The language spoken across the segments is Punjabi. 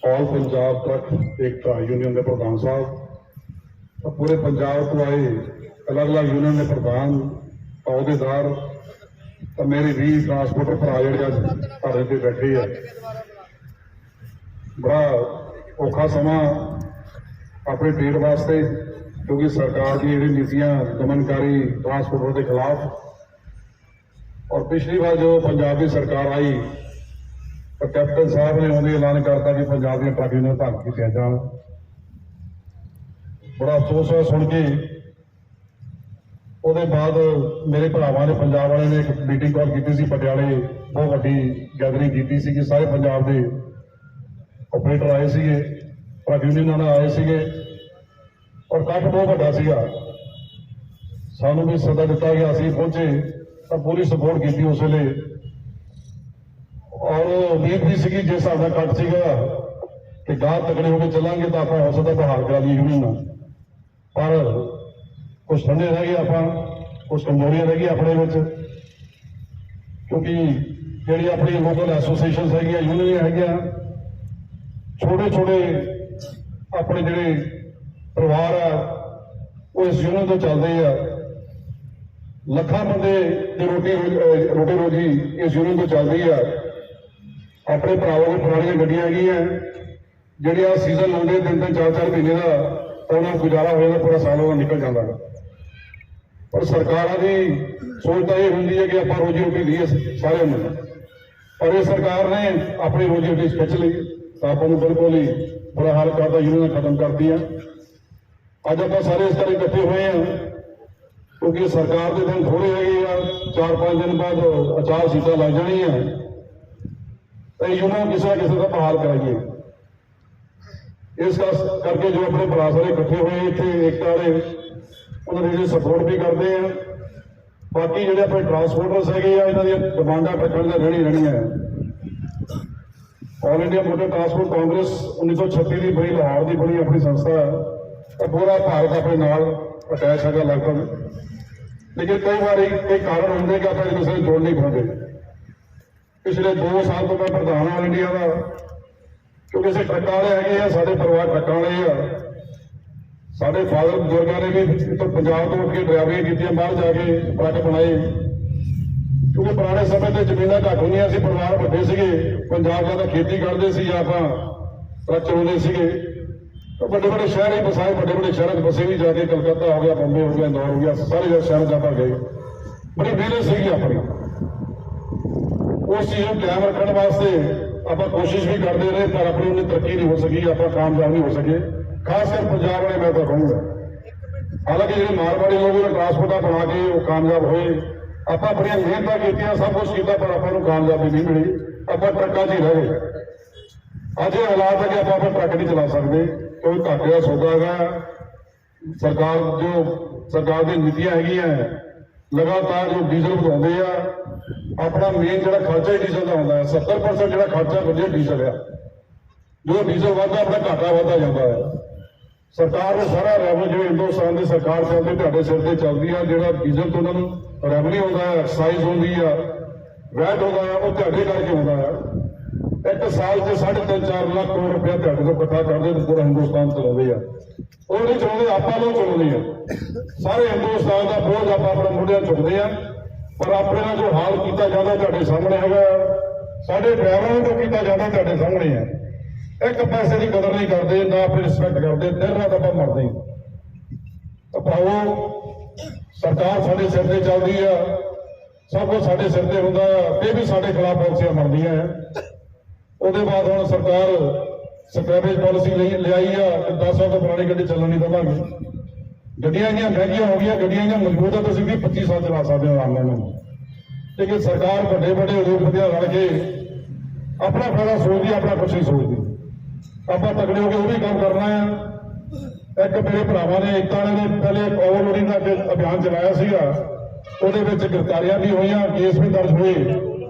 ऑल पंजाब ट्रक एकता यूनियन के प्रधान साहब, पूरे पंजाब तो आए अलग अलग यूनियन के प्रधान अहदेदार, तो मेरे भी ट्रांसपोर्टर भरा जो धरने पर बैठे है। बड़ा औखा समा अपने पेट वास्ते, क्योंकि सरकार की जी नीतियां दमनकारी ट्रांसपोर्टर के खिलाफ, और पिछली बार जो पंजाब की सरकार आई तो कैप्टन साहब ने उन्हें ऐलान करता कि पंजाब दी ट्रक यूनियन भंग कीतियां जाण। बड़ा अफसोस है सुन के। उसके बाद मेरे भरावां ने पंजाब वाले ने एक मीटिंग कॉल की पटियाले, बहुत वड्डी गैदरिंग की कि सारे पंजाब के ऑपरेटर आए थे, ट्रक यूनियन आए थे और कट बहुत वड्डा सीगा। सानू भी सदा दिता गया, असीं पहुंचे तो पूरी सपोर्ट की उस वेले, और उम्मीद भी सी जिस हिसाब का कट सीगा कि गाह तगड़े होकर चलांगे तो आप हो सकता बहाल करा दी यूनियन, पर कुछ ठंडे रह गए, आप कुछ कमजोरियां रह गई अपने विच, क्योंकि जी अपनी लोकल एसोसीएशन है यूनियन है, छोटे छोटे अपने जोड़े परिवार आ वो इस यूनियन तो चलते हैं। लखा बंदे की रोटी रोजी इस यूनियन तो चलती है। अपने भरावां की पुरानियां गड्डियां है जिहड़ियां सीजन लाते 3-3 4-4 महीने का, तो उन्होंने गुजारा हो जाता, पूरा साल उन्होंने निकल जाता है। पर सरकारों की सोच तो यह होंगी है कि आप रोजी रोटी दीए सारे में, पर इस सरकार ने अपनी रोजी रोटी खिंच ली तो आपको बिल्कुल ही बुरा हाल करता, यूनियन खत्म कर दी। अज आप सारे इस तरह इकट्ठे हुए हैं क्योंकि सरकार के दिन थोड़े है, 4-5 दिन बाद आचार सीटा लग जानी है, तो यूनियन किसी न किसी का बहाल कराइए। इस करके जो अपने भरा सारे इकट्ठे हुए इतने एकता वाले, उन्होंने सपोर्ट भी करते हैं। बाकी जो अपने ट्रांसपोर्टर्स है इन्हों डिमांडा रखने का रहनी है। All India motor transport Congress 1936 की बनी, लाहौर की बनी अपनी संस्था है, तो पूरा भारत अपने नाल अटैच है लगभग। लेकिन कई बार कई कारण होंगे कि आप किसी जोड़ नहीं पाते। पिछले 2 साल तो मैं प्रधान ऑल इंडिया का, क्योंकि अस ट्रक वाले है, साढ़े परिवार ट्रक वाले आ, साढ़े फादर बुजुर्गों ने भी तो पंजाब तो उठ के ड्राइवरिंग की, बाहर जाके ट्रक बनाए, क्योंकि पुराने समय तो जमीन घट होंगे सी, परिवार ਵੱਡੇ ਸੀਗੇ, पंजाब ज्यादा खेती करते सी, आप ट्रक चलाते थे, तो बड़े बड़े शहर ही बसाए, बड़े बड़े शहरों में बसे भी जाके, कलकत्ता हो गया, बॉम्बे हो गया, इंदौर हो गया, सारे शहरों से आप गए। बड़ी मेहनत सी अपनी, उस चीज को कायम रखने वास्ते आप कोशिश भी करते रहे, पर अपनी उन्हें तरक्की नहीं हो सकी, आप कामयाब नहीं हो सके, खासकर पंजाब वाले। मैं तो कहूँगा हालांकि जो मारवाड़ी लोग ने ट्रांसपोर्टर बना के वो कामयाब हुए, आप अपनी मेहनत की, सब कुछ किया, पर आपको कामयाबी नहीं मिली, आप ट्रकों से ही रह गए। अज ये हालात है कि आप ट्रक नहीं चला सकते, कोई घाटे का सौदा है। सरकार की नीतियां है, लगातार जो डीजल बढ़ाते हैं, अपना मेन जो खर्चा ही डीजल का होता है, 70% जो खर्चा बढ़िया डीजल है, जो डीजल बढ़ता अपना घाटा बढ़ता जाता है। सरकार ने सारा रेवन्यू जो हिंदुस्तान की सरकार चलती ਤੁਹਾਡੇ सिर से चलती है, जो डीजल तो उन्होंने रेवन्यू होता है, एक्साइज होती है, वैट होता है, वो ਤੁਹਾਡੇ करके होता है। एक साल से 3.5-4 लाख करोड़ रुपया ਤੁਹਾਡੇ ਤੋਂ इकट्ठा करते तो पूरा हिंदुस्तान चलाते हैं। वो नहीं चलाते, आप लोग चलाते हैं, सारे हिंदुस्तान का बोझ आप अपने मुंडिया चुकते हैं, पर अपने जो हाल किया जाता ਤੁਹਾਡੇ सामने है, साढ़े ड्राइवरों को किया जाता ਤੁਹਾਡੇ सामने है। एक पैसे की कदर नहीं करते, ना अपनी रिस्पैक्ट करते, दिन रात आप मरते। तो भावो सरकार साढ़े सिर से चलती है, सब कुछ साढ़े सिर से होंगे, फिर भी साढ़े खिलाफ पॉलिसियां बनदियां हैं। उसके बाद हम सरकार स्क्रैपेज पॉलिसी लियाई है कि 10 साल तो पुरानी गड्डी चलन नहीं देवांगे। गड्डियां इन्नियां महंगियां हो गई, गड्डियां इन्नियां मजबूत है, तो 25 साल चला सकते हो आराम नाल। लेकिन सरकार बड़े बड़े उद्योगपतियां रल के अपना फायदा सोचती है, अपना कुछ नहीं सोचती। आप तगड़े होकर वो भी काम करना है। एक मेरे भरावां ने एकता ने पहले ओवरलोडिंग का अभियान चलाया सीगा, ਉਹਦੇ ਵਿੱਚ गिरफ्तारियां भी हुई, केस भी दर्ज हुए।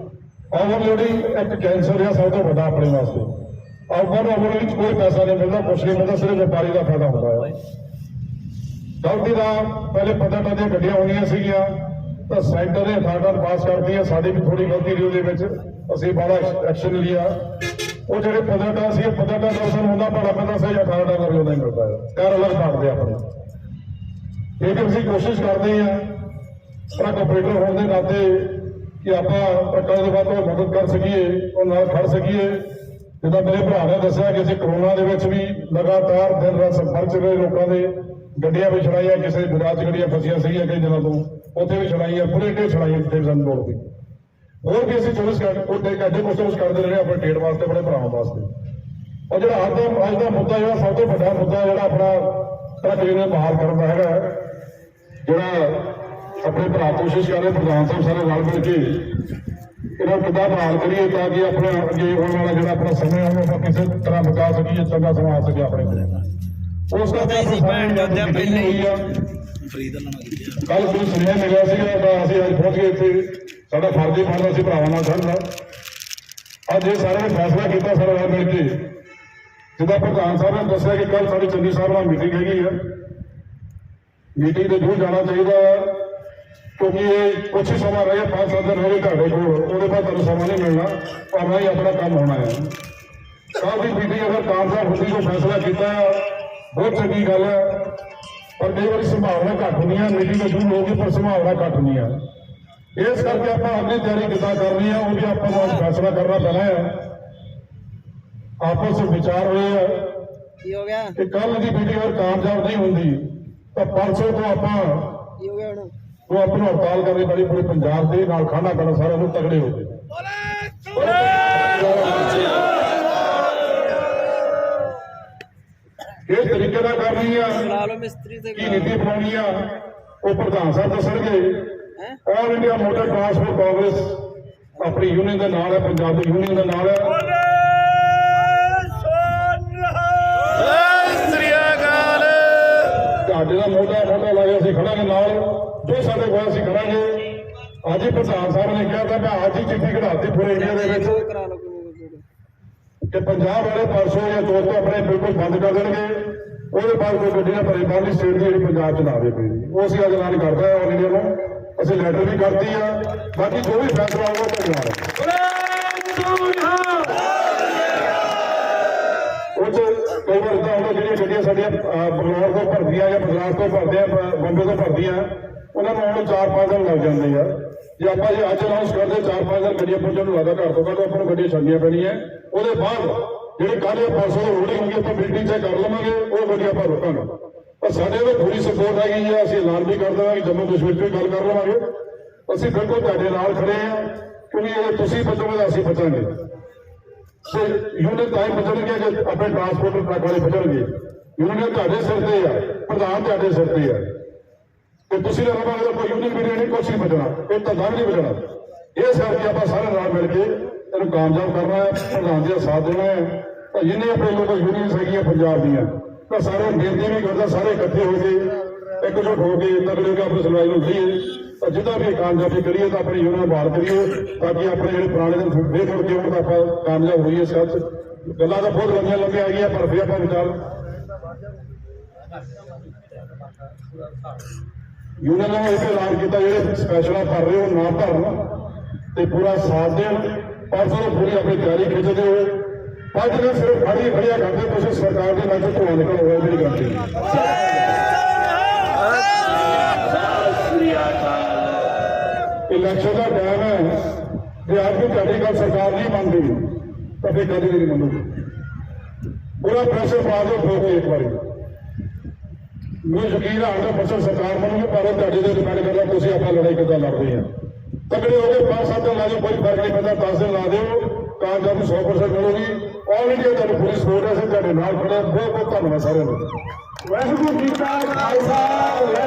ओवरलोडिंग एक कैंसर है सब तो बड़ा अपने वास्ते। ओवरलोडिंग कोई पैसा नहीं मिलता, कुछ नहीं मिलता, सिर्फ व्यापारी का फायदा होता है। गलती का पहले 15 ਦੀਆਂ ਗੱਡੀਆਂ ਹੋਣੀਆਂ ਸੀਗੀਆਂ, तो सेंटर ने अथॉरिटी पास कर दी है, साड़ी भी थोड़ी गलती रही, वो असी बड़ा एक्शन लिया। ਉਹ ਜਿਹੜੇ $15 ਸੀ $15 ਸਾਨੂੰ ਉਹਨਾਂ ਭਾੜਾ ਪੈਂਦਾ ਸੀ $18 ਵੀ ਉਹਦਾ ਹੀ ਮਿਲਦਾ ਹੈ। ਘਰ ਅਲੱਗ ਬਾੜਦੇ ਆਪਣੇ ਲੇਕਿਨ ਅਸੀਂ ਕੋਸ਼ਿਸ਼ ਕਰਦੇ ਹਾਂ ਟਰੱਕ ਆਪਰੇਟਰ ਹੋਣ ਦੇ ਨਾਤੇ ਕਿ ਆਪਾਂ ਟਰੱਕਾਂ ਦੇ ਵੱਧ ਤੋਂ ਮਦਦ ਕਰ ਸਕੀਏ ਉਹ ਨਾਲ ਖੜ ਸਕੀਏ। ਜਿੱਦਾਂ ਮੇਰੇ ਭਰਾ ਨੇ ਦੱਸਿਆ ਕਿ ਅਸੀਂ ਕਰੋਨਾ ਦੇ ਵਿੱਚ ਵੀ ਲਗਾਤਾਰ ਦਿਨ ਰਾਤ ਸੰਪਰਕ 'ਚ ਰਹੇ ਲੋਕਾਂ ਦੇ ਗੱਡੀਆਂ ਵੀ ਛੜਾਈਆਂ, ਕਿਸੇ ਗੁਜਰਾਤ 'ਚ ਗੱਡੀਆਂ ਫਸੀਆਂ ਸੀਗੀਆਂ ਕਈ ਦਿਨਾਂ ਤੋਂ ਉੱਥੇ ਵੀ ਛੜਾਈਆਂ, ਪੂਰੇ ਡੇ ਛੜਾਈਆਂ ਜਿੱਥੇ ਵੀ ਸਾਨੂੰ ਲੋੜ ਪਈ। ਹੋਰ ਵੀ ਅਸੀਂ 24 ਘੰਟੇ ਕੋਸ਼ਿਸ਼ ਕਰਦੇ ਰਹੇ ਆਪਣੇ ਟ੍ਰੇਡ ਵਾਸਤੇ, ਆਪਣੇ ਭਰਾਵਾਂ ਵਾਸਤੇ। ਔਰ ਜਿਹੜਾ ਅੱਜ ਦਾ ਮੁੱਦਾ ਜਿਹੜਾ ਸਭ ਤੋਂ ਵੱਡਾ ਮੁੱਦਾ ਜਿਹੜਾ ਆਪਣਾ ਟਰੱਕ ਯੂਨੀਅਨ ਬਹਾਲ ਕਰਨ ਦਾ ਹੈਗਾ, ਜਿਹੜਾ ਆਪਣੇ ਭਰਾ ਕੋਸ਼ਿਸ਼ ਕਰ ਰਹੇ ਪ੍ਰਧਾਨ ਸਾਹਿਬ ਸਾਰੇ ਰਲ ਮਿਲ ਕੇ ਇਹਨਾਂ ਨੂੰ ਕਿੱਦਾਂ ਬਹਾਲ ਕਰੀਏ ਤਾਂ ਕਿ ਆਪਣਾ ਅੱਗੇ ਆਉਣ ਵਾਲਾ ਜਿਹੜਾ ਆਪਣਾ ਸਮਾਂ ਉਹਨੂੰ ਆਪਾਂ ਕਿਸੇ ਤਰ੍ਹਾਂ ਬਚਾ ਸਕੀਏ, ਚੰਗਾ ਸਮਾਂ ਆ ਸਕੇ ਆਪਣੇ ਕੋਲ। ਉਸ ਦਾ ਹੋਈ ਆ ਕੱਲ ਕੋਈ ਸੁਨੇਹਾ ਮਿਲਿਆ ਸੀਗਾ ਤਾਂ ਅਸੀਂ ਅੱਜ ਪਹੁੰਚ ਗਏ ਇੱਥੇ। ਸਾਡਾ ਫਰਜ਼ ਹੀ ਬਣਦਾ ਸੀ ਭਰਾਵਾਂ ਨਾਲ ਖੜਨਾ। ਅੱਜ ਇਹ ਸਾਰਿਆਂ ਨੇ ਫੈਸਲਾ ਕੀਤਾ ਸਾਰੇ ਰਲ ਮਿਲ ਕੇ, ਜਿੱਦਾਂ ਪ੍ਰਧਾਨ ਸਾਹਿਬ ਨੇ ਦੱਸਿਆ ਕਿ ਕੱਲ ਸਾਡੀ ਚੰਗੀ ਸਾਹਿਬ ਨਾਲ ਮੀਟਿੰਗ ਹੈਗੀ ਆ। ਮੀਟਿੰਗ ਤੇ ਜ਼ਰੂਰ ਜਾਣਾ ਚਾਹੀਦਾ ਕਿਉਂਕਿ ਇਹ ਕੁਛ ਹੀ ਸਮਾਂ ਰਹਿ ਗਿਆ, 5-7 ਦਿਨ ਹੋ ਗਏ ਤੁਹਾਡੇ ਕੋਲ, ਉਹਦੇ ਬਾਅਦ ਤੁਹਾਨੂੰ ਸਮਾਂ ਨਹੀਂ ਮਿਲਣਾ, ਭਾਵੇਂ ਹੀ ਆਪਣਾ ਕੰਮ ਹੋਣਾ ਹੈ। ਕੱਲ੍ਹ ਦੀ ਮੀਟਿੰਗ ਅਗਰ ਕਾਮਯਾਬ ਹੁੰਦੀ ਜੋ ਫੈਸਲਾ ਕੀਤਾ ਬਹੁਤ ਚੰਗੀ ਗੱਲ ਹੈ, ਪਰ ਕਈ ਵਾਰੀ ਸੰਭਾਵਨਾ ਘੱਟ ਹੁੰਦੀਆਂ, ਮੀਟਿੰਗ ਤਾਂ ਜ਼ਰੂਰ ਹੋਊਗੀ ਪਰ ਸੰਭਾਵਨਾ ਘੱਟ ਹੁੰਦੀਆਂ। ਇਸ ਕਰਕੇ ਆਪਾਂ ਅੱਗੇ ਤਿਆਰੀ ਕਿੱਦਾਂ ਕਰਨੀ ਹੈ ਉਹ ਵੀ ਆਪਾਂ ਨੂੰ ਅੱਜ ਫੈਸਲਾ ਕਰਨਾ ਪੈਣਾ ਹੈ। ਆਪਸ ਵਿੱਚ ਵਿਚਾਰ ਹੋਏ ਆ ਕਿ ਕੱਲ੍ਹ ਦੀ ਮੀਟਿੰਗ ਅਗਰ ਕਾਮਯਾਬ ਨਹੀਂ ਹੁੰਦੀ ਤਾਂ ਪਰਸੋਂ ਤੋਂ ਆਪਾਂ ਉਹ ਆਪਣੀ ਹੜਤਾਲ ਕਰਨੀ ਪੈਣੀ ਪੂਰੇ ਪੰਜਾਬ ਦੇ ਨਾਲ, ਖਾਣਾ ਪੈਣਾ ਸਾਰਿਆਂ ਨੂੰ ਤਗੜੇ ਹੋ ਕੇ। ਕਿਸ ਤਰੀਕੇ ਨਾਲ ਕਰਨੀ ਆ, ਕੀ ਨੀਤੀ ਬਣਾਉਣੀ ਆ, ਉਹ ਪ੍ਰਧਾਨ ਸਾਹਿਬ ਦੱਸਣਗੇ। All India motor transport Congress ਆਪਣੀ ਯੂਨੀਅਨ ਦੇ ਨਾਲ ਹੈ, ਪੰਜਾਬ ਦੀ ਯੂਨੀਅਨ ਦੇ ਨਾਲ ਹੈ। ਤੁਹਾਡੇ ਦਾ ਮੋਢਾ ਲਾ ਕੇ ਅਸੀਂ ਖੜਾਂਗੇ ਨਾਲ, ਜੋ ਸਾਡੇ ਕੋਲ ਅਸੀਂ ਕਰਾਂਗੇ। ਅੱਜ ਹੀ ਪ੍ਰਧਾਨ ਸਾਹਿਬ ਨੇ ਕਿਹਾ ਤਾਂ ਮੈਂ ਅੱਜ ਹੀ ਚਿੱਠੀ ਕਢਾਤੀ ਪੂਰੇ ਇੰਡੀਆ ਦੇ ਵਿੱਚ ਕਿ ਪੰਜਾਬ ਵਾਲੇ ਪਰਸੋਂ ਜਾਂ ਚੌਥ ਤੋਂ ਆਪਣੇ ਬਿਲਕੁਲ ਬੰਦ ਕਰ ਦੇਣਗੇ। ਉਹਦੇ ਬਾਅਦ ਕੋਈ ਗੱਡੀ ਨਾ ਪਰੇਸ਼ਾਨੀ ਸਟੇਟ ਦੀ ਜਿਹੜੀ ਪੰਜਾਬ ਚ ਨਾ ਆਵੇ ਪਈ, ਉਹ ਅਸੀਂ ਅੱਜ ਐਲਾਨ ਕਰਦਾ ਹੈ। ਆਲ ਇੰਡੀਆ ਨੂੰ ਅਸੀਂ ਲੈਟਰ ਵੀ ਕਰਤੀ ਆ, ਬਾਕੀ ਜੋ ਵੀ ਫੈਸਲਾ ਹੋਊਗਾ ਉਹ ਨਾਲ ਉਹ ਚ ਕਈ ਵਾਰ ਇਦਾਂ ਹੁੰਦਾ ਜਿਹੜੀਆਂ ਗੱਡੀਆਂ ਸਾਡੀਆਂ ਬੰਗਲੌਰ ਤੋਂ ਭਰਦੀਆਂ ਜਾਂ ਮਦਰਾਸ ਤੋਂ ਭਰਦੇ ਆ, ਬੰਬੇ ਤੋਂ ਭਰਦੀਆਂ, ਉਹਨਾਂ ਨੂੰ ਆਉਣ 4-5 ਦਿਨ ਲੱਗ ਜਾਂਦੇ ਆ। ਜੇ ਆਪਾਂ ਜੇ ਅੱਜ ਅਨਾਉਂਸ ਕਰਦੇ 4-5 ਦਿਨ ਗੱਡੀਆਂ ਪਹੁੰਚਣ ਨੂੰ ਲੱਗਦਾ, ਘੱਟ ਤੋਂ ਘੱਟ ਆਪਾਂ ਨੂੰ ਗੱਡੀਆਂ ਛੱਡਣੀਆਂ ਪੈਣੀਆਂ। ਉਹਦੇ ਬਾਅਦ ਜਿਹੜੀ ਕੱਲ੍ਹ ਜਾਂ ਪਰਸੋਂ ਦੀ ਲੋਡਿੰਗ ਹੋਊਗੀ ਆਪਾਂ ਮੀਟਿੰਗ 'ਚ ਕਰ ਲਵਾਂਗੇ, ਉਹ ਗੱਡੀ ਆਪਾਂ ਰੋਕਾਂਗੇ। ਪਰ ਸਾਡੇ ਕੋਲ ਪੂਰੀ ਸਪੋਰਟ ਹੈਗੀ ਹੈ, ਅਸੀਂ ਐਲਾਨ ਵੀ ਕਰ ਦੇਵਾਂਗੇ, ਜੰਮੂ ਕਸ਼ਮੀਰ 'ਚ ਵੀ ਗੱਲ ਕਰ ਲਵਾਂਗੇ। ਅਸੀਂ ਬਿਲਕੁਲ ਤੁਹਾਡੇ ਨਾਲ ਖੜੇ ਹਾਂ ਕਿਉਂਕਿ ਜੇ ਤੁਸੀਂ ਬਚੋਗੇ ਤਾਂ ਅਸੀਂ ਬਚਾਂਗੇ। ਯੂਨੀਅਨ ਤਾਂ ਹੀ ਬਚਣਗੇ ਜੇ ਆਪਣੇ ਟਰਾਂਸਪੋਰਟਰ ਟਰੱਕ ਵਾਲੇ ਬਚਣਗੇ। ਯੂਨੀਅਨ ਤੁਹਾਡੇ ਸਿਰ ਤੇ ਆ, ਪ੍ਰਧਾਨ ਤੁਹਾਡੇ ਸਿਰ ਤੇ ਆ, ਤੇ ਤੁਸੀਂ ਨਾ ਰਵਾਂਗੇ ਤਾਂ ਕੋਈ ਯੂਨੀਅਨ ਵੀ ਨਹੀਂ, ਕੁਛ ਨਹੀਂ ਬਚਣਾ, ਇਹ ਧੰਦਾ ਵੀ ਨਹੀਂ ਬਚਣਾ। ਇਸ ਕਰਕੇ ਆਪਾਂ ਸਾਰੇ ਨਾਲ ਮਿਲ ਕੇ ਇਹਨੂੰ ਕਾਮਯਾਬ ਕਰਨਾ ਹੈ, ਪ੍ਰਧਾਨ ਜੀ ਦਾ ਸਾਥ ਦੇਣਾ ਹੈ। ਤਾਂ ਜਿੰਨੇ ਆਪਣੇ ਲੋਕ ਯੂਨੀਅਨ ਹੈਗੀਆਂ ਪੰਜਾਬ ਦੀਆਂ, ਤਾਂ ਸਾਰੇ ਬੇਨਤੀ ਵੀ ਕਰਦਾ ਸਾਰੇ ਇਕੱਠੇ ਹੋ ਕੇ ਇਕਜੁੱਟ ਹੋ ਕੇ ਤਗੜੇ ਹੋ ਕੇ ਆਪਣੀ ਸੁਣਵਾਈ ਨੂੰ ਲਈਏ। ਤਾਂ ਜਿੱਦਾਂ ਵੀ ਕਾਮਯਾਬੀ ਕਰੀਏ ਤਾਂ ਆਪਣੀ ਯੂਨੀਅਨ ਬਹਾਲ ਕਰੀਏ ਤਾਂ ਕਿ ਆਪਣੇ ਜਿਹੜੇ ਪੁਰਾਣੇ ਦਿਨ ਫੇਰ ਮੁੜ ਕੇ ਆਉਣ ਤਾਂ ਆਪਾਂ ਕਾਮਯਾਬ ਹੋਈਏ। ਸੱਚ ਗੱਲਾਂ ਤਾਂ ਬਹੁਤ ਲੰਬੀਆਂ ਹੈਗੀਆਂ ਪਰ ਫਿਰ ਆਪਾਂ ਵਿਚਾਰ ਯੂਨੀਅਨ ਨੇ ਇਹ ਐਲਾਨ ਕੀਤਾ ਜਿਹੜੇ ਸਪੈਸ਼ਲਾਂ ਭਰ ਰਹੇ ਉਹ ਨਾ ਭਰਨ ਤੇ ਪੂਰਾ ਸਾਥ ਦੇਣ। ਪਰਸੋਂ ਨੂੰ ਪੂਰੀ ਆਪਣੀ ਤਿਆਰੀ ਖਿੱਚਦੇ ਹੋਏ ਅੱਜ ਨੇ ਸਿਰਫ ਖੜੀਆਂ ਕਰਦੇ ਤੁਸੀਂ ਸਰਕਾਰ ਦੇ ਨਾਲ ਧੂਆਂ ਨਿਕਲ ਹੋਇਆ ਮੇਰੀ ਗੱਲ ਇਲੈਕਸ਼ਨ ਦਾ ਟਾਈਮ ਹੈ। ਜੇ ਅੱਜ ਵੀ ਤੁਹਾਡੀ ਗੱਲ ਸਰਕਾਰ ਨਹੀਂ ਮੰਨਦੀ ਤਾਂ ਫਿਰ ਕਦੇ ਨਹੀਂ ਮੰਨੂਗੀ। ਪੂਰਾ ਪ੍ਰੈਸ਼ਰ ਪਾ ਦਿਓ ਫਿਰ ਇੱਕ ਵਾਰੀ। ਮੈਨੂੰ ਯਕੀਨ ਹੈ 100% ਸਰਕਾਰ ਮੰਨੂਗੀ, ਪਰ ਤੁਹਾਡੇ ਤੇ ਡਿਪੈਂਡ ਕਰਦਾ ਤੁਸੀਂ ਆਪਾਂ ਲੜਾਈ ਕਿੱਦਾਂ ਲੜਦੇ ਆ। ਤਗੜੇ ਹੋ ਕੇ 5-7 ਦਿਨ ਲਾ ਦਿਓ, ਕੋਈ ਫਰਕ ਨਹੀਂ ਪੈਂਦਾ, 10 ਦਿਨ ਲਾ ਦਿਓ, ਕਾਮਯਾਬੀ 100% ਮਿਲੂਗੀ। ਆਲ ਇੰਡੀਆ ਤੁਹਾਨੂੰ ਪੂਰੀ ਸਪੋਰਟ ਹੈ, ਅਸੀਂ ਤੁਹਾਡੇ ਨਾਲ ਖੜੇ। ਬਹੁਤ ਬਹੁਤ ਧੰਨਵਾਦ ਸਾਰਿਆਂ ਦਾ। ਵਾਹਿਗੁਰੂ ਜੀ ਕਾ ਖਾਲਸਾ।